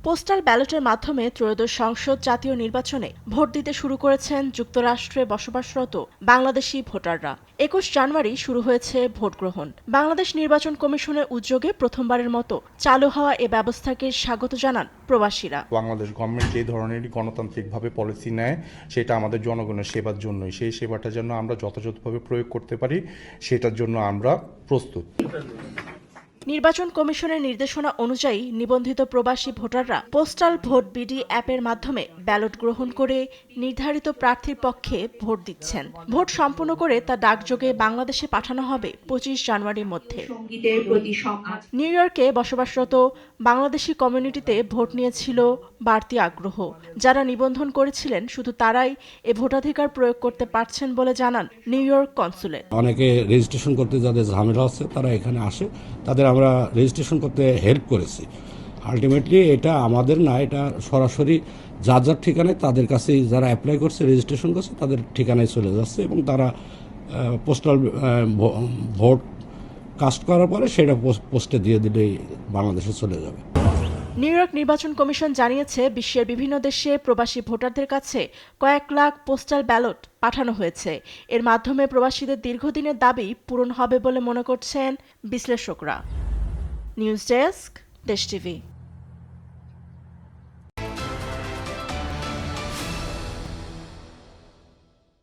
Postal ব্যালটের মাধ্যমে ত্রয়োদশ সংসদ জাতীয় নির্বাচনে ভোট দিতে শুরু করেছেন যুক্তরাষ্ট্রে বসবাসরত বাংলাদেশি ভোটাররা। ২১ জানুয়ারি শুরু হয়েছে ভোট গ্রহণ। বাংলাদেশ নির্বাচন কমিশনের উদ্যোগে প্রথমবারের মতো চালু হওয়া এ ব্যবস্থাকে স্বাগত জানান প্রবাসীরা। বাংলাদেশ গভর্নমেন্ট যে ধরনের গণতান্ত্রিকভাবে পলিসি নেয় সেটা আমাদের জনগণের সেবার জন্যই। সেই সেবাটা যেন আমরা যথাযথভাবে প্রয়োগ করতে পারি সেটার জন্য আমরা প্রস্তুত। নির্বাচন কমিশনের নির্দেশনা অনুযায়ী নিবন্ধিত প্রবাসী ভোটাররা পোস্টাল ভোট বিডি অ্যাপের মাধ্যমে ব্যালট গ্রহণ করে নির্ধারিত প্রার্থীর পক্ষে ভোট দিচ্ছেন। ভোট সম্পন্ন করে তা ডাকযোগে বাংলাদেশে পাঠানো হবে ২৫ জানুয়ারির মধ্যে। নিউ ইয়র্কে বসবাসরত বাংলাদেশি কমিউনিটিতে ভোট নিয়েছিল বাড়তি আগ্রহ। যারা নিবন্ধন করেছিলেন শুধু তারাই এ ভোটাধিকার প্রয়োগ করতে পারছেন বলে জানান নিউ ইয়র্ক কনসুলেট। অনেকে রেজিস্ট্রেশন করতে যাদের ঝামেলা হচ্ছে তারা এখানে আসে, তাদের আমরা রেজিস্ট্রেশন করতে হেল্প করেছি। আলটিমেটলি এটা আমাদের না, এটা সরাসরি যার যার ঠিকানায় তাদের কাছেই যারা অ্যাপ্লাই করছে রেজিস্ট্রেশন করছে তাদের ঠিকানায় চলে যাচ্ছে এবং তারা পোস্টাল ভোট কাস্ট করার পরে সেটা পোস্টে দিয়ে দিলেই বাংলাদেশে চলে যাবে। নিউ ইয়র্ক নির্বাচন কমিশন জানিয়েছে বিশ্বের বিভিন্ন দেশে প্রবাসী ভোটারদের কাছে কয়েক লাখ পোস্টাল ব্যালট পাঠানো হয়েছে। এর মাধ্যমে প্রবাসীদের দীর্ঘদিনের দাবি পূরণ হবে বলে মনে করছেন বিশ্লেষকরা। নিউজ ডেস্ক, দেশ টিভি।